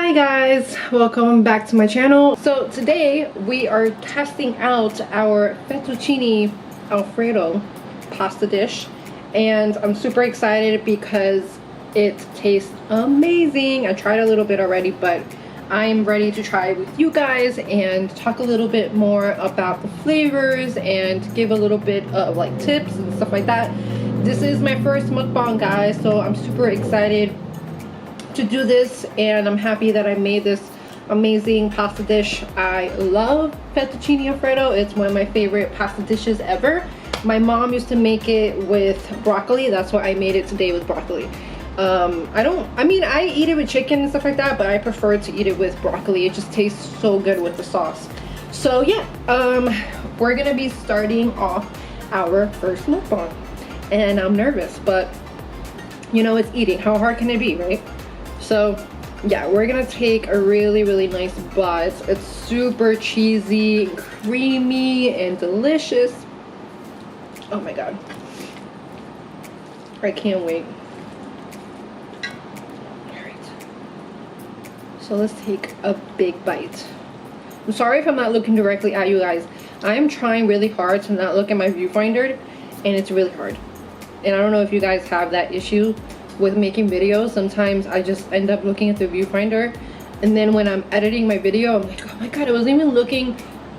Hi guys, welcome back to my channel. So today we are testing out our Fettuccine Alfredo pasta dish, and I'm super excited because it tastes amazing. I tried a little bit already, but I'm ready to try it with you guys and talk a little bit more about the flavors and give a little bit of like tips and stuff like that. This is my first mukbang, guys, so I'm super excited to do this, and I'm happy that I made this amazing pasta dish. I love Fettuccine Alfredo. It's one of my favorite pasta dishes ever. My mom used to make it with broccoli. That's why I made it today with broccoli. I eat it with chicken and stuff like that, but I prefer to eat it with broccoli. It just tastes so good with the sauce. So yeah, we're gonna be starting off our first mukbang, and I'm nervous, but you know, it's eating. How hard can it be, right? So yeah, we're gonna take a really nice bite. It's super cheesy, creamy, and delicious. Oh my god, I can't wait. All right, so let's take a big bite. I'm sorry if I'm not looking directly at you guys. I am trying really hard to not look at my viewfinder, and it's really hard. And I don't know if you guys have that issue with making videos. Sometimes I just end up looking at the viewfinder, and then when I'm editing my video, I'm like, oh my god, I wasn't even looking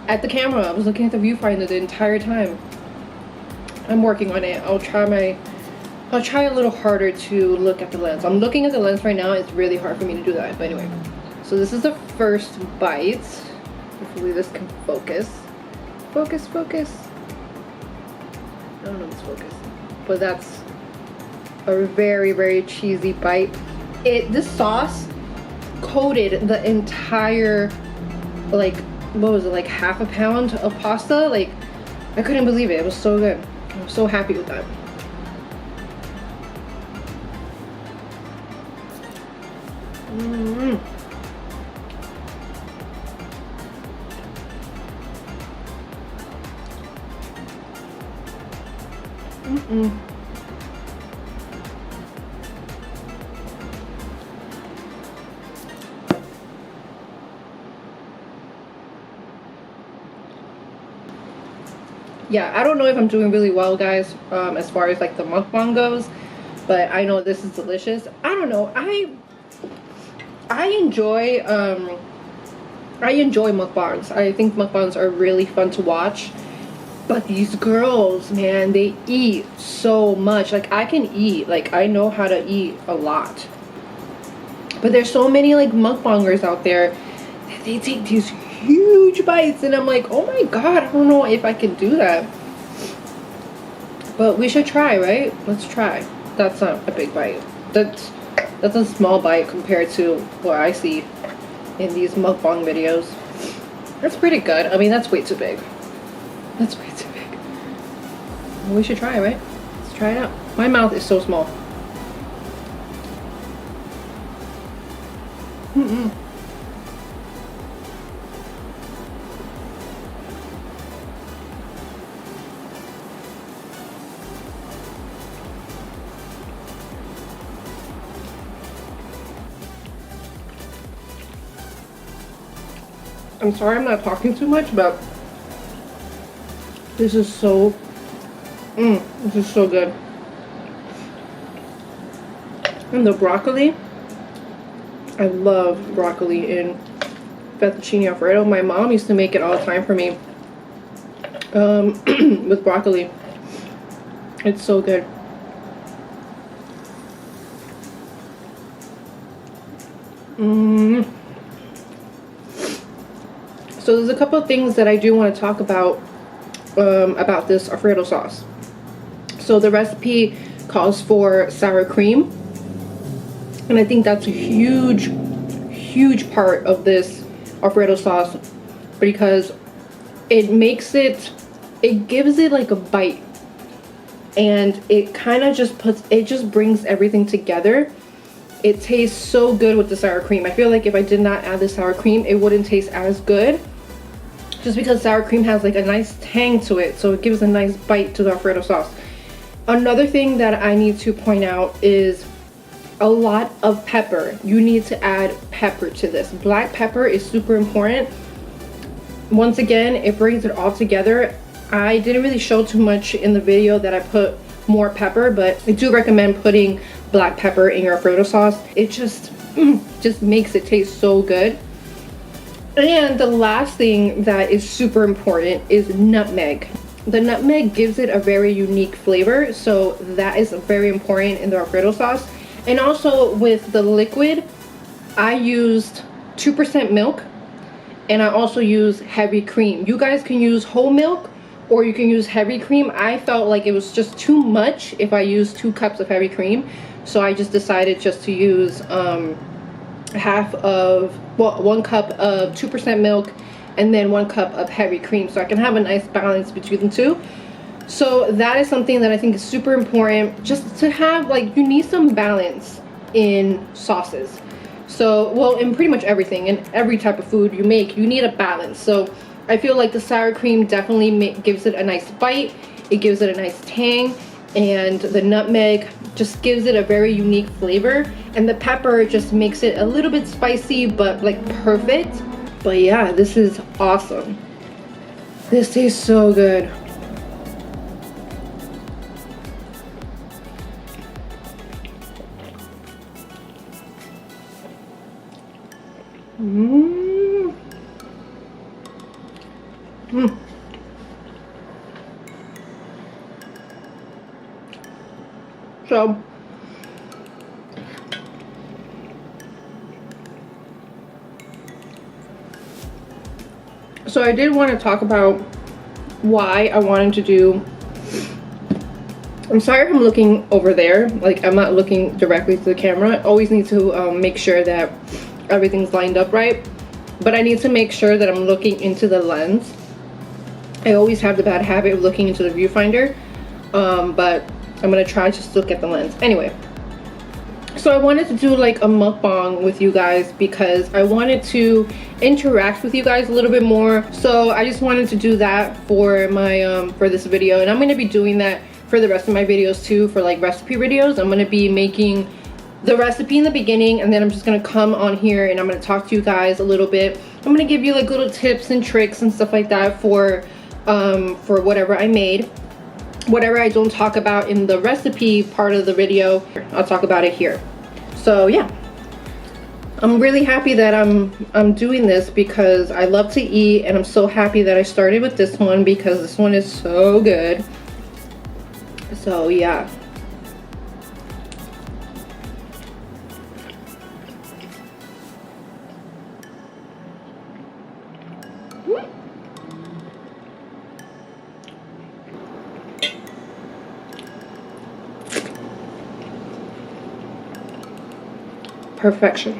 at the camera. I was looking at the viewfinder the entire time. I'm working on it. I'll try a little harder to look at the lens. I'm looking at the lens right now. It's really hard for me to do that. But anyway, so this is the first bite. Hopefully this can focus. Focus. I don't know if it's focused, but that's a very cheesy bite. This sauce coated the entire, like, what was it, like half a pound of pasta. Like, I couldn't believe it. It was so good. I'm so happy with that. Yeah, I don't know if I'm doing really well, guys, as far as like the mukbang goes, but I know this is delicious. I don't know, I enjoy mukbangs. I think mukbangs are really fun to watch, but these girls, man, they eat so much. Like, I can eat, like, I know how to eat a lot, but there's so many like mukbangers out there that they take these huge bites, and I'm like, oh my god, I don't know if I can do that. But we should try, right? Let's try. That's not a big bite. That's a small bite compared to what I see in these mukbang videos. That's pretty good. I mean, that's way too big. That's way too big. Well, we should try, right? Let's try it out. My mouth is so small. I'm sorry I'm not talking too much, but this is so, this is so good. And the broccoli, I love broccoli in Fettuccine Alfredo. My mom used to make it all the time for me with broccoli. It's so good. So there's a couple of things that I do want to talk about this Alfredo sauce. So the recipe calls for sour cream, and I think that's a huge part of this Alfredo sauce, because it gives it like a bite, and it kind of just brings everything together. It tastes so good with the sour cream. I feel like if I did not add the sour cream, it wouldn't taste as good, just because sour cream has like a nice tang to it, so it gives a nice bite to the Alfredo sauce. Another thing that I need to point out is a lot of pepper. You need to add pepper to this. Black pepper is super important. Once again, it brings it all together. I didn't really show too much in the video that I put more pepper, but I do recommend putting black pepper in your Alfredo sauce. It just makes it taste so good. And the last thing that is super important is nutmeg. The nutmeg gives it a very unique flavor, so that is very important in the Alfredo sauce. And also with the liquid, I used 2% milk, and I also use heavy cream. You guys can use whole milk or you can use heavy cream. I felt like it was just too much if I used 2 cups of heavy cream, so I just decided just to use 1 cup of 2% milk and then 1 cup of heavy cream, so I can have a nice balance between the two. So that is something that I think is super important, just to have, like, you need some balance in sauces. So, well, in pretty much everything, in every type of food you make, you need a balance. So I feel like the sour cream definitely gives it a nice bite, it gives it a nice tang, and the nutmeg just gives it a very unique flavor, and the pepper just makes it a little bit spicy, but like perfect. But yeah, this is awesome. This tastes so good. So I did want to talk about why I wanted to do, I'm sorry if I'm looking over there, like I'm not looking directly to the camera. I always need to make sure that everything's lined up right, but I need to make sure that I'm looking into the lens. I always have the bad habit of looking into the viewfinder, but I'm gonna try just to look at the lens. Anyway, so I wanted to do like a mukbang with you guys because I wanted to interact with you guys a little bit more. So I just wanted to do that for my for this video, and I'm going to be doing that for the rest of my videos too, for like recipe videos. I'm going to be making the recipe in the beginning, and then I'm just going to come on here and I'm going to talk to you guys a little bit. I'm going to give you like little tips and tricks and stuff like that for whatever I made. Whatever I don't talk about in the recipe part of the video, I'll talk about it here. So yeah, I'm really happy that I'm doing this because I love to eat, and I'm so happy that I started with this one because this one is so good. So yeah. Perfection.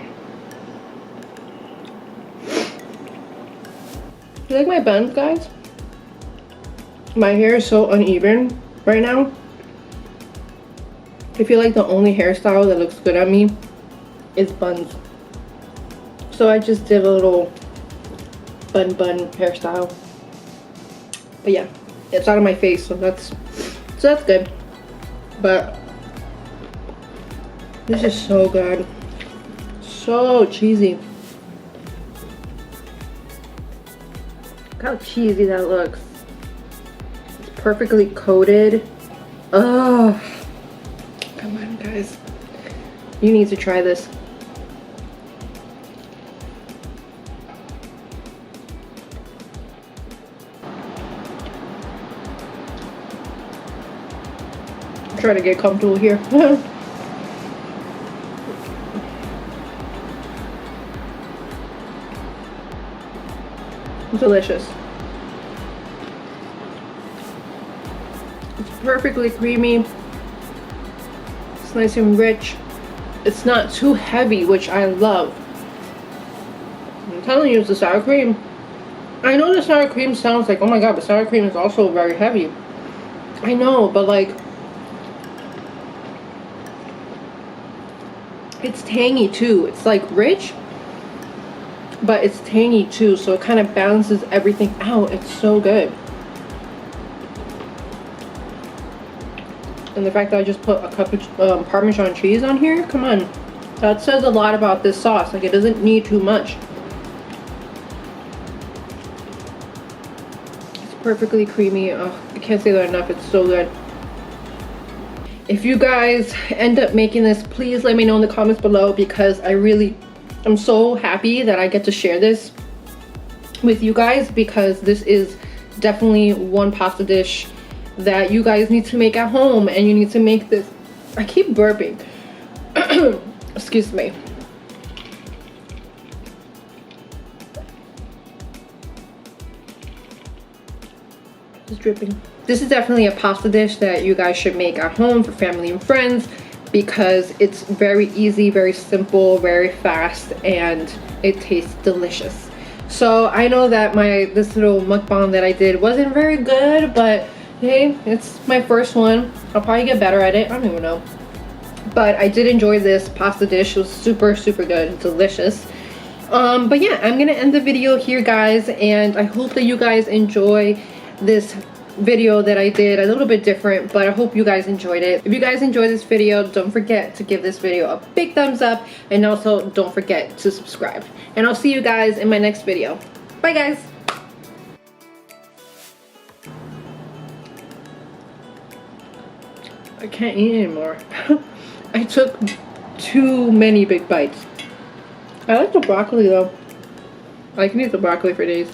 You like my buns, guys? My hair is so uneven right now. I feel like the only hairstyle that looks good on me is buns. So I just did a little bun hairstyle. But yeah, it's out of my face, so that's good. But this is so good. So cheesy. Look how cheesy that looks. It's perfectly coated. Oh, come on, guys. You need to try this. I'm trying to get comfortable here. Delicious. It's perfectly creamy. It's nice and rich. It's not too heavy, which I love. I'm telling you, it's the sour cream. I know the sour cream sounds like, oh my god, but sour cream is also very heavy. I know, but like, it's tangy too. It's like rich, but it's tangy too, so it kind of balances everything out. It's so good. And the fact that I just put a cup of Parmesan cheese on here, come on. That says a lot about this sauce. Like, it doesn't need too much. It's perfectly creamy. Oh, I can't say that enough. It's so good. If you guys end up making this, please let me know in the comments below, because I'm so happy that I get to share this with you guys, because this is definitely one pasta dish that you guys need to make at home, and you need to make this. I keep burping. Excuse me. It's dripping. This is definitely a pasta dish that you guys should make at home for family and friends, because it's very easy, very simple, very fast, and it tastes delicious. So I know that this little mukbang that I did wasn't very good, but hey, it's my first one. I'll probably get better at it. I don't even know. But I did enjoy this pasta dish. It was super good, delicious. But yeah, I'm gonna end the video here, guys, and I hope that you guys enjoy this video that I did, a little bit different, but I hope you guys enjoyed it. If you guys enjoyed this video, don't forget to give this video a big thumbs up, and also don't forget to subscribe. And I'll see you guys in my next video. Bye, guys. I can't eat anymore. I took too many big bites. I like the broccoli though. I can eat the broccoli for days.